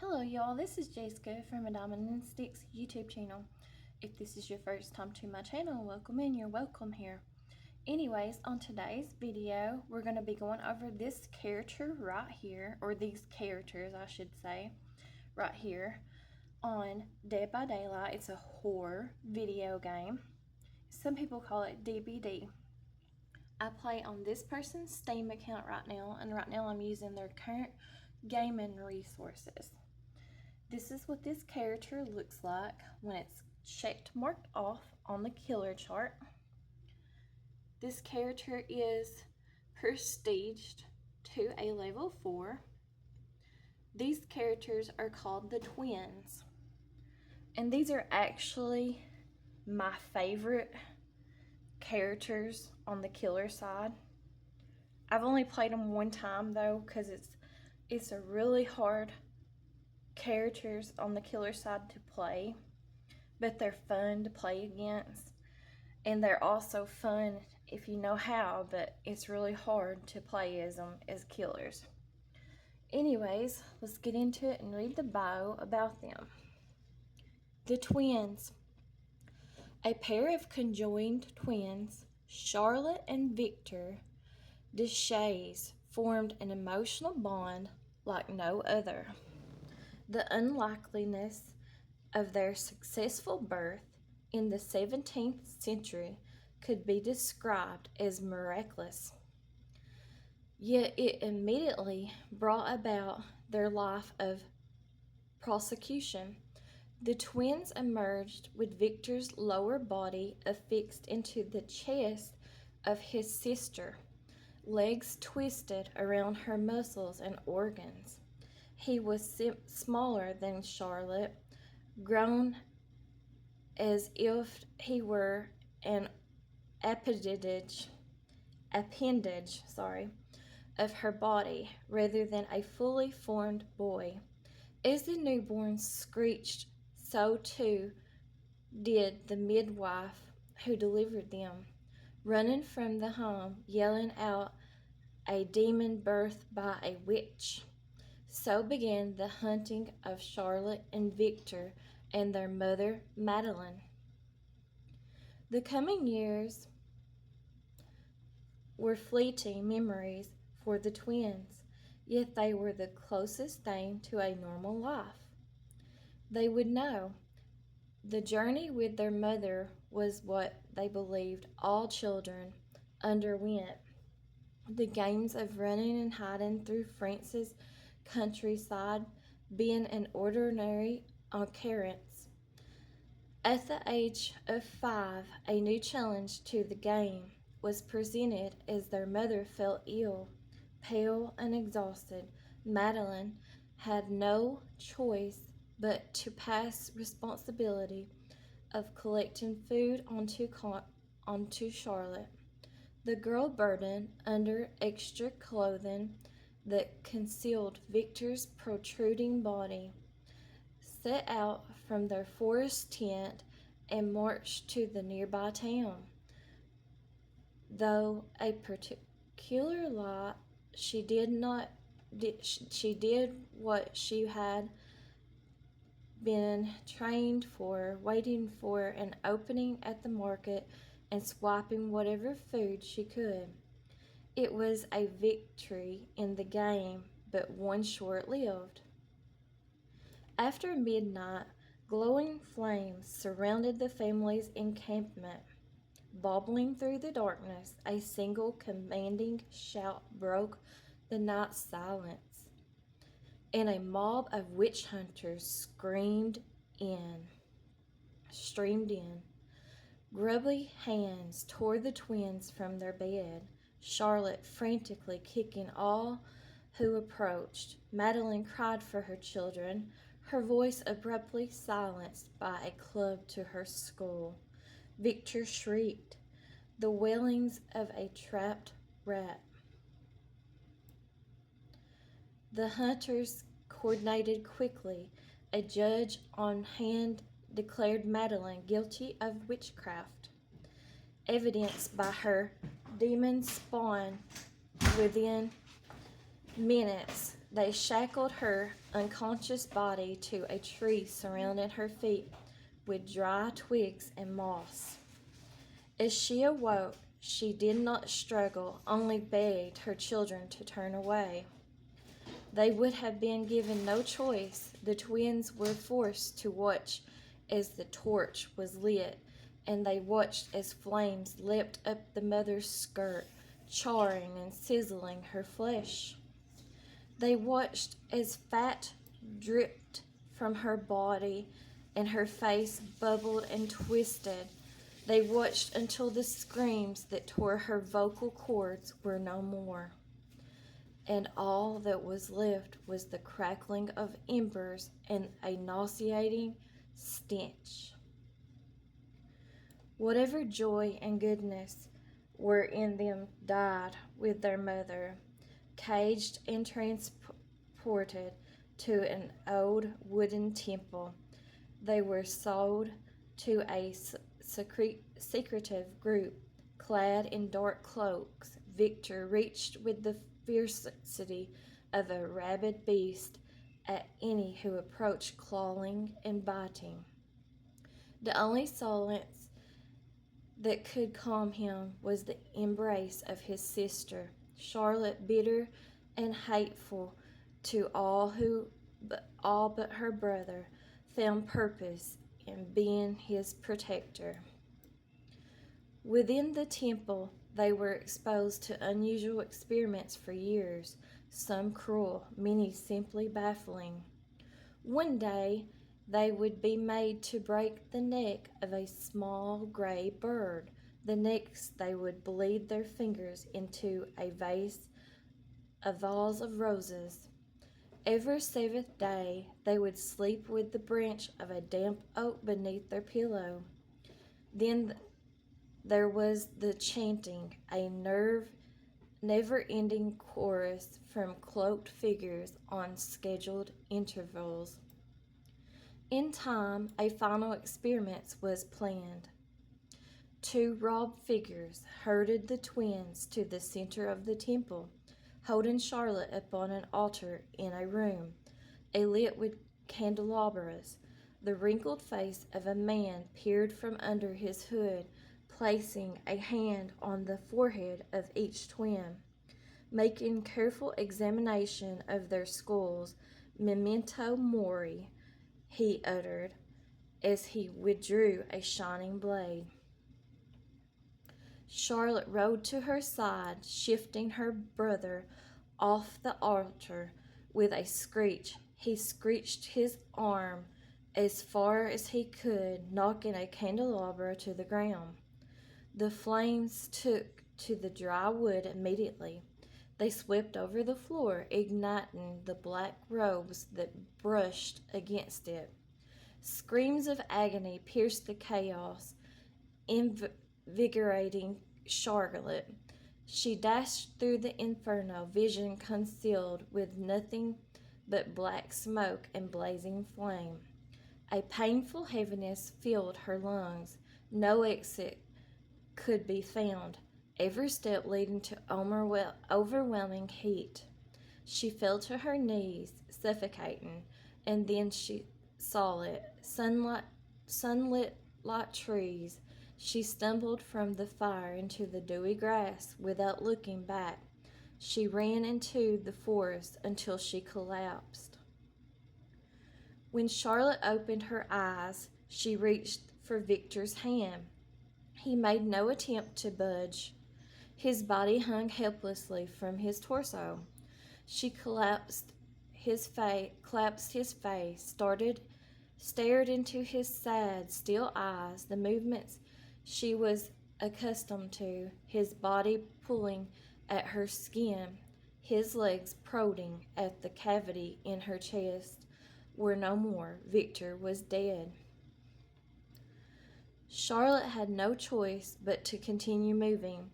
Hello y'all, this is Jayska from A Diamond and Sticks YouTube channel. If this is your first time to my channel, welcome in, you're welcome here. Anyways, on today's video, we're going to be going over this character right here, or these characters I should say, right here on Dead by Daylight. It's a horror video game. Some people call it DBD. I play on this person's Steam account right now, and right now I'm using their current gaming resources. This is what this character looks like when it's checked marked off on the killer chart. This character is prestiged to a level 4. These characters are called the twins. And these are actually my favorite characters on the killer side. I've only played them one time though, because it's a really hard characters on the killer side to play, but they're fun to play against, and they're also fun if you know how, but it's really hard to play as them as killers. Anyways, let's get into it and read the bio about them. The twins. A pair of conjoined twins, Charlotte and Victor Deshays, formed an emotional bond like no other. The unlikeliness of their successful birth in the 17th century could be described as miraculous. Yet it immediately brought about their life of prosecution. The twins emerged with Victor's lower body affixed into the chest of his sister, legs twisted around her muscles and organs. He was smaller than Charlotte, grown as if he were an appendage of her body rather than a fully formed boy. As the newborns screeched, so too did the midwife who delivered them, running from the home, yelling out a demon birthed by a witch. So began the hunting of Charlotte and Victor and their mother, Madeline. The coming years were fleeting memories for the twins, yet they were the closest thing to a normal life. They would know. The journey with their mother was what they believed all children underwent. The games of running and hiding through France's countryside being an ordinary occurrence. At the age of 5, a new challenge to the game was presented as their mother fell ill, pale and exhausted. Madeline had no choice but to pass responsibility of collecting food onto Charlotte. The girl, burdened under extra clothing that concealed Victor's protruding body, set out from their forest tent and marched to the nearby town. Though a particular lie, she did what she had been trained for, waiting for an opening at the market and swiping whatever food she could. It was a victory in the game, but one short-lived. After midnight, glowing flames surrounded the family's encampment. Bobbling through the darkness, a single commanding shout broke the night's silence, and a mob of witch hunters streamed in. Grubby hands tore the twins from their bed, Charlotte frantically kicking all who approached. Madeline cried for her children, her voice abruptly silenced by a club to her skull. Victor shrieked, the wailings of a trapped rat. The hunters coordinated quickly. A judge on hand declared Madeline guilty of witchcraft, evidenced by her demon spawn. Within minutes, They shackled her unconscious body to a tree surrounding her feet with dry twigs and moss. As she awoke, she did not struggle, only begged her children to turn away. They would have been given no choice. The twins were forced to watch as the torch was lit, and they watched as flames leapt up the mother's skirt, charring and sizzling her flesh. They watched as fat dripped from her body and her face bubbled and twisted. They watched until the screams that tore her vocal cords were no more, and all that was left was the crackling of embers and a nauseating stench. Whatever joy and goodness were in them died with their mother, caged and transported to an old wooden temple. They were sold to a secretive group, clad in dark cloaks. Victor reached with the fiercity of a rabid beast at any who approached, clawing and biting. The only solace that could calm him was the embrace of his sister, Charlotte, bitter and hateful to all but her brother, found purpose in being his protector. Within the temple, they were exposed to unusual experiments for years, some cruel, many simply baffling. One day, they would be made to break the neck of a small gray bird. The next, they would bleed their fingers into a vase of roses. Every seventh day, they would sleep with the branch of a damp oak beneath their pillow. Then there was the chanting, a never-ending chorus from cloaked figures on scheduled intervals. In time, a final experiment was planned. Two robed figures herded the twins to the center of the temple, holding Charlotte upon an altar in a room, lit with candelabras. The wrinkled face of a man peered from under his hood, placing a hand on the forehead of each twin. Making careful examination of their skulls, "Memento mori," he uttered, as he withdrew a shining blade. Charlotte rode to her side, shifting her brother off the altar with a screech. He screeched his arm as far as he could, knocking a candelabra to the ground. The flames took to the dry wood immediately. They swept over the floor, igniting the black robes that brushed against it. Screams of agony pierced the chaos, invigorating Charlotte. She dashed through the inferno, vision concealed with nothing but black smoke and blazing flame. A painful heaviness filled her lungs. No exit could be found, every step leading to overwhelming heat. She fell to her knees, suffocating, and then she saw it, sunlit like trees. She stumbled from the fire into the dewy grass without looking back. She ran into the forest until she collapsed. When Charlotte opened her eyes, she reached for Victor's hand. He made no attempt to budge. His body hung helplessly from his torso. She collapsed his face, stared into his sad, still eyes, the movements she was accustomed to, his body pulling at her skin, his legs prodding at the cavity in her chest, were no more. Victor was dead. Charlotte had no choice but to continue moving,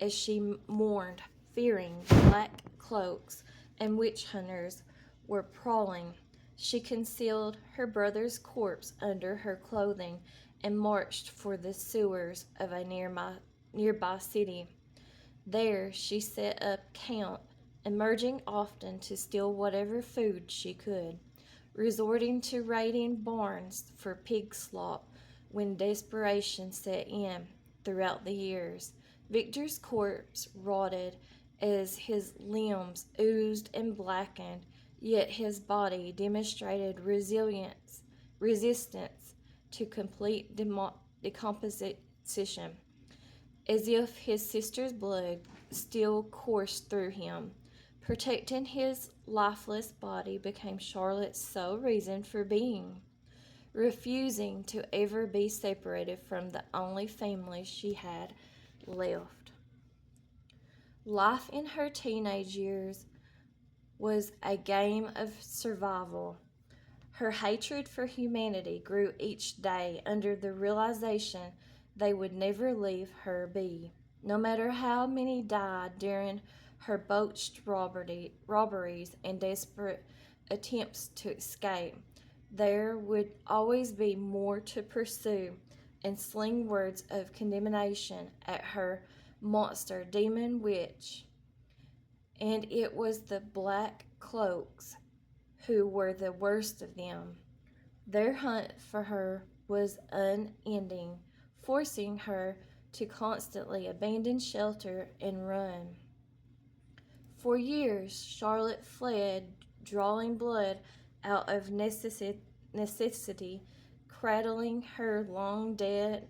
as she mourned, fearing black cloaks and witch hunters were prowling. She concealed her brother's corpse under her clothing and marched for the sewers of a nearby city. There she set up camp emerging often to steal whatever food she could, resorting to raiding barns for pig slop when desperation set in. Throughout the years, Victor's corpse rotted as his limbs oozed and blackened, yet his body demonstrated resistance to complete decomposition, as if his sister's blood still coursed through him. Protecting his lifeless body became Charlotte's sole reason for being, refusing to ever be separated from the only family she had left. Life in her teenage years was a game of survival. Her hatred for humanity grew each day under the realization they would never leave her be. No matter how many died during her botched robberies and desperate attempts to escape, there would always be more to pursue and sling words of condemnation at her monster demon witch. And it was the Black Cloaks who were the worst of them. Their hunt for her was unending, forcing her to constantly abandon shelter and run. For years, Charlotte fled, drawing blood out of necessity, cradling her long dead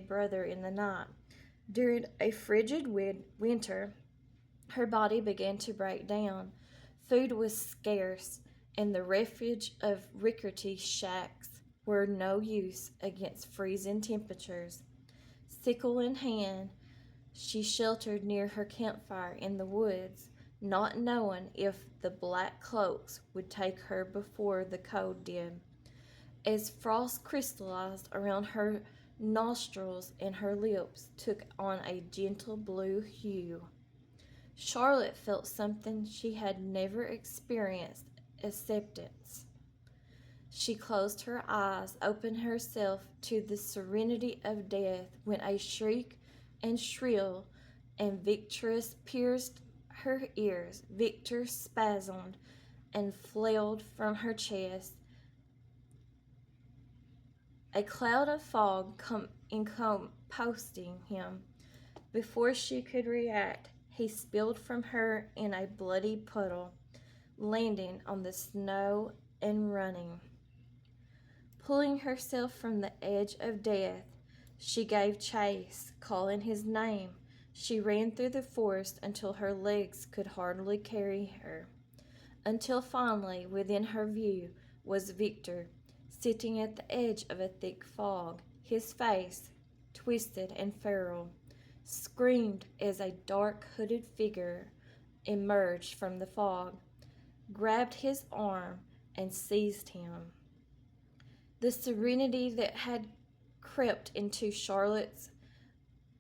brother in the night. During a frigid winter, her body began to break down. Food was scarce, and the refuge of rickety shacks were no use against freezing temperatures. Sickle in hand, she sheltered near her campfire in the woods, not knowing if the Black Cloaks would take her before the cold did. As frost crystallized around her nostrils and her lips took on a gentle blue hue, Charlotte felt something she had never experienced: acceptance. She closed her eyes, opened herself to the serenity of death, when a shriek and shrill and victorious pierced her ears. Victor spasmed and flailed from her chest. A cloud of fog encompassing him. Before she could react, he spilled from her in a bloody puddle, landing on the snow and running. Pulling herself from the edge of death, she gave chase, calling his name. She ran through the forest until her legs could hardly carry her, until finally within her view was Victor, sitting at the edge of a thick fog, his face, twisted and feral, screamed as a dark hooded figure emerged from the fog, grabbed his arm, and seized him. The serenity that had crept into Charlotte's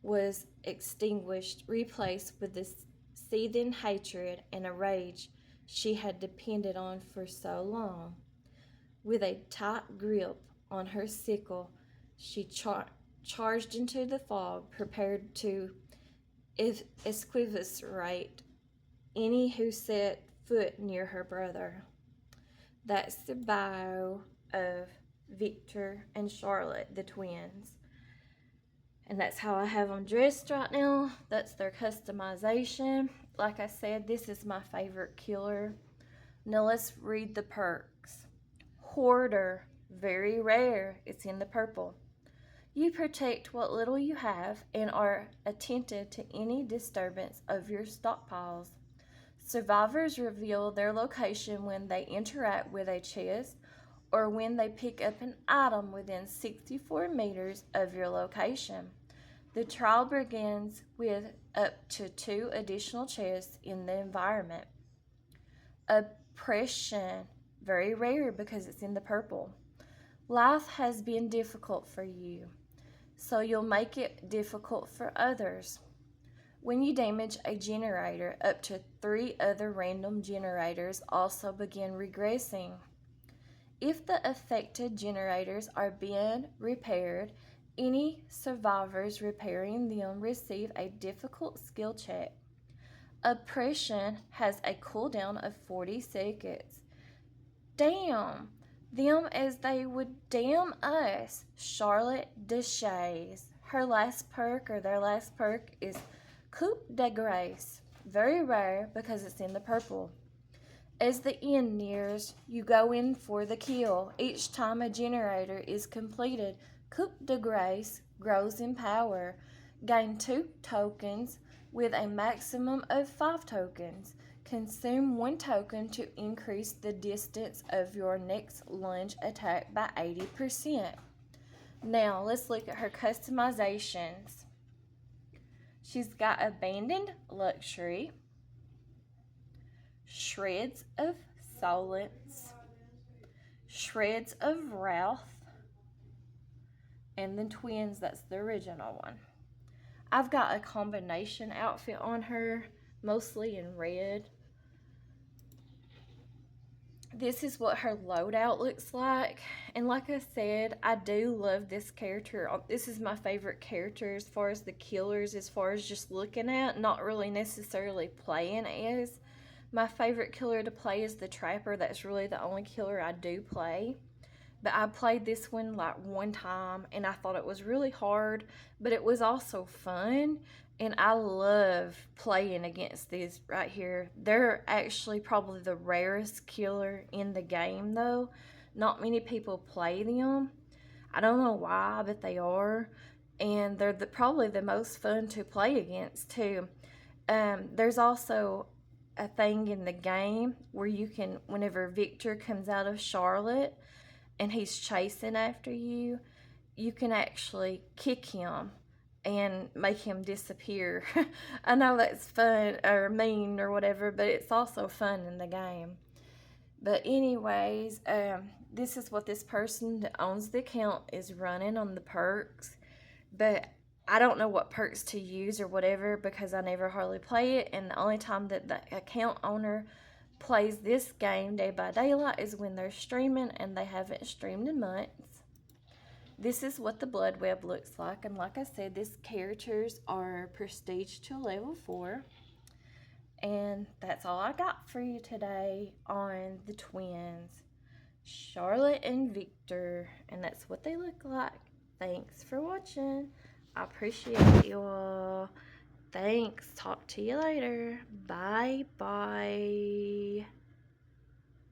was extinguished, replaced with the seething hatred and a rage she had depended on for so long. With a tight grip on her sickle, she charged into the fog, prepared to exquisite any who set foot near her brother. That's the bio of Victor and Charlotte, the twins. And that's how I have them dressed right now. That's their customization. Like I said, this is my favorite killer. Now let's read the perks. Hoarder, very rare. It's in the purple. You protect what little you have and are attentive to any disturbance of your stockpiles. Survivors reveal their location when they interact with a chest or when they pick up an item within 64 meters of your location. The trial begins with up to 2 additional chests in the environment. Oppression, very rare because it's in the purple. Life has been difficult for you, so you'll make it difficult for others. When you damage a generator, up to 3 other random generators also begin regressing. If the affected generators are being repaired, any survivors repairing them receive a difficult skill check. Oppression has a cooldown of 40 seconds. Damn them as they would damn us. Charlotte Deshays. Her last perk, or their last perk, is Coup de Grace. Very rare because it's in the purple. As the end nears, you go in for the kill. Each time a generator is completed, Coup de Grace grows in power. Gain 2 tokens with a maximum of 5 tokens. Consume 1 token to increase the distance of your next lunge attack by 80%. Now, let's look at her customizations. She's got Abandoned Luxury, Shreds of Solence, Shreds of Wrath, and then Twins, that's the original one. I've got a combination outfit on her, mostly in red. This is what her loadout looks like. And like I said, I do love this character. This is my favorite character as far as the killers, as far as just looking at, not really necessarily playing as. My favorite killer to play is the Trapper. That's really the only killer I do play. But I played this one like one time and I thought it was really hard, but it was also fun. And I love playing against these right here. They're actually probably the rarest killer in the game though. Not many people play them. I don't know why, but they are. And they're probably the most fun to play against too. There's also a thing in the game where you can, whenever Victor comes out of Charlotte and he's chasing after you, you can actually kick him and make him disappear. I know that's fun or mean or whatever, but it's also fun in the game. But anyways, this is what this person that owns the account is running on the perks. But I don't know what perks to use or whatever because I never hardly play it. And the only time that the account owner plays this game, Dead by Daylight, is when they're streaming, and they haven't streamed in months. This is what the Blood Web looks like. And like I said, these characters are prestige to level 4. And that's all I got for you today on the twins, Charlotte and Victor. And that's what they look like. Thanks for watching. I appreciate you all. Thanks. Talk to you later. Bye-bye.